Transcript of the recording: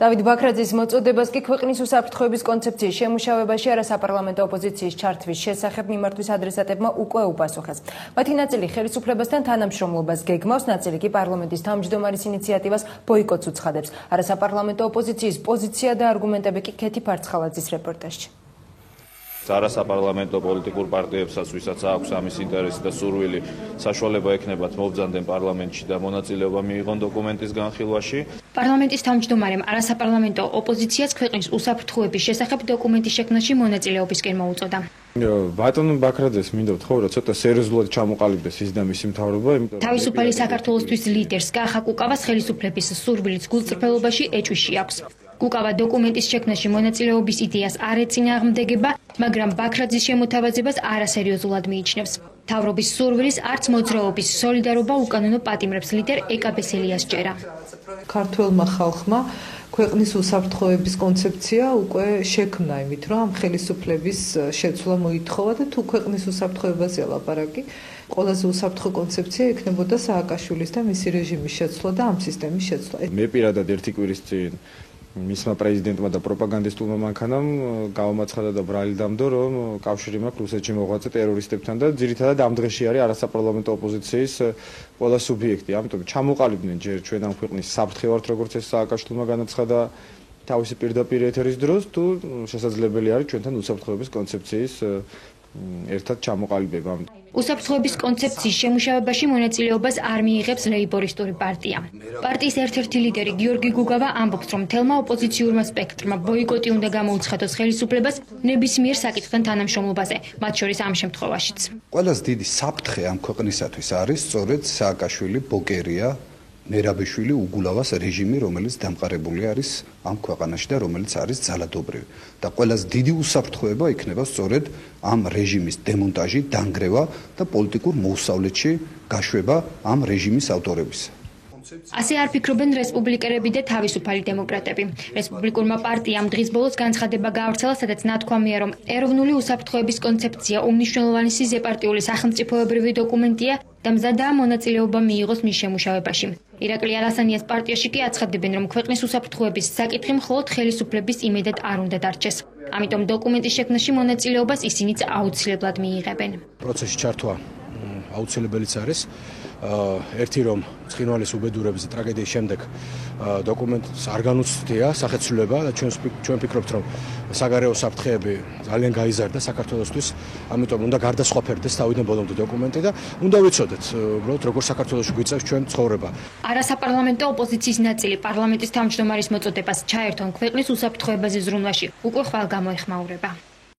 დავით ბაქრაძის მოწოდებას კი ქვეყნის უსაფრთხოების კონცეფციის შემუშავებაში არასაპარლამენტო ოპოზიციის ჩართვის შესახებ მიმართვის ადრესატებმა უკვე უპასუხეს. მათი ნაწილი ხელისუფლებასთან თანამშრომლობას გეგმავს, ნაწილი კი პარლამენტის თავმჯდომარის ინიციატივას ბოიკოტს უცხადებს. არასაპარლამენტო ოპოზიციის პოზიცია და არგუმენტები კი ქეთი ფარცხალაძის რეპორტაჟში. არასაპარლამენტო პოლიტიკურ პარტიებსაც, ვისაც აქვს ამის ინტერესი და სურვილი, საშუალება ექნებათ მოვბრძანდნენ პარლამენტში და მონაწილეობა მიიღონ დოკუმენტის განხილვაში. პარლამენტის თავმჯდომარემ არასაპარლამენტო ოპოზიციას ქვეყნის უსაფრთხოების შესახებ დოკუმენტის შექმნაში მონაწილეობისკენ მოუწოდა. ბატონო ბაქრაძეს მინდა ვთხოვო, რომ ცოტა სერიოზულად ჩამოყალიბდეს ის და მისი მთავრობა, იმიტომ რომ თავისუფალი საქართველოსთვის ლიდერს კახა კუკავას ხელისუფლების სურვილის გულწრფელობაში ეჭვიში აქვს. კუკავა დოკუმენტის შექმნაში მონაწილეობის იდეას არ ეწინააღმდეგება, მაგრამ ბაქრაძის შემოთავაზებას არასერიოზულად მიიჩნევს. მთავრობის სურვილის არც მოძრაობის სოლიდარობა უკანონო პატიმრებს ლიდერ ეკაბესელიას ჭერა. ქართველმა ხალხმა ქვეყნის უსაფრთხოების კონცეფცია უკვე შექმნა, იმით რომ ამ ხელისუფლების შეცვლა მოითხოვა და თუ ქვეყნის უსაფრთხოებაზეა ლაპარაკი, ყველაზე უსაფრთხო კონცეფცია იქნებოდა სააკაშვილის და მისი რეჟიმის შეცვლა და ამ სისტემის შეცვლა. მე პირადად ერთი კვირის წინ მისმა პრეზიდენტმა და პროპაგანდისტულმა მანქანამ გაუმაცხადა და ბრალი დამდო, რომ კავშირი მაქვს რუსეთში მოღვაწე ტერორისტებთან და ძირითადად ამ დღეში არის არასაპარლამენტო ოპოზიციის ყველა სუბიექტი. ამიტომ ჩამოყალიბდნენ ჯერ ჩვენ ამ ქვეყნის საფრთხე ვართ, როგორც ეს სააკაშვილმა განაცხადა თავისი პირდაპირ ეთერის დროს, თუ შესაძლებელი არის ჩვენთან უსაფრთხოების კონცეფციის ერთად ჩამოყალიბება. უსაფრთხოების კონცეფციის შემუშავებაში მონაწილეობას არ მიიღებს ლეიბორისტული პარტია. პარტიის ერთ-ერთი ლიდერი გიორგი გუგავა ამბობს, რომ თელმა ოპოზიციურმა სპექტრმა ბოიკოტი უნდა გამოუცხადოს ხელისუფლებას ნებისმიერ საკითხთან თანამშრომლობაზე, მათ შორის ამ შემთხვევაშიც. ყველაზე დიდი საფრთხე ამ ქვეყნისათვის არის სწორედ სააკაშვილი, ბოკერია, მერაბიშვილი, უგულავას რეჟიმი, რომელიც დამყარებული არის ამ ქვეყანაში და რომელიც არის ძალადობრივი. და ყველაზე დიდი უსაფრთხოება იქნება სწორედ ამ რეჟიმის დემონტაჟი, დანგრევა და პოლიტიკურ მოუსწავლეთში გაშვება ამ რეჟიმის ავტორების. ასე არ ფიქრობენ რესპუბლიკელები და თავისუფალი დემოკრატები. რესპუბლიკურმა პარტიამ დღის ბოლოს განცხადება გაავრცელა, სადაც ნათქვამია, რომ ეროვნული უსაფრთხოების კონცეფცია უმნიშვნელოვანესი სიზეპარტიული სახელმწიფოებრივი დოკუმენტია და მზადაა მონაწილეობა მიიღოს მის შემუშავებაში. ირაკლი ალასანიას პარტიაში კი აცხადებენ, რომ ქვეყნის უსაფრთხოების საკითხი მხოლოდ ხელისუფლების იმედად არ უნდა დარჩეს. ამიტომ დოკუმენტის შექმნაში მონაწილეობას ისინიც აუცილებლად მიიღებენ. პროცესში ჩართვა აუცილებელიც არის. ერთი რომ ცხინვალის უბედურების ტრაგედიის შემდეგ დოკუმენტს არ განუცდია სახეცვლილება და ჩვენ ვფიქრობთ, რომ საგარეო საფრთხეები ძალიან გაიზარდა საქართველოსთვის, ამიტომ უნდა გარდასხვაფერდეს თავიდან ბოლომდე დოკუმენტი და უნდა ვიცოდეთ, უბრალოდ როგორ საქართველოში გვიწევს ჩვენ ცხოვრება. არასაპარლამენტო ოპოზიციის ნაწილი პარლამენტის თავმჯდომარის მოწოდებას ჩაერთონ ქვეყნის უსაფრთხოებაზე ზრუნვაში უკვე ხვალ გამოეხმაურება.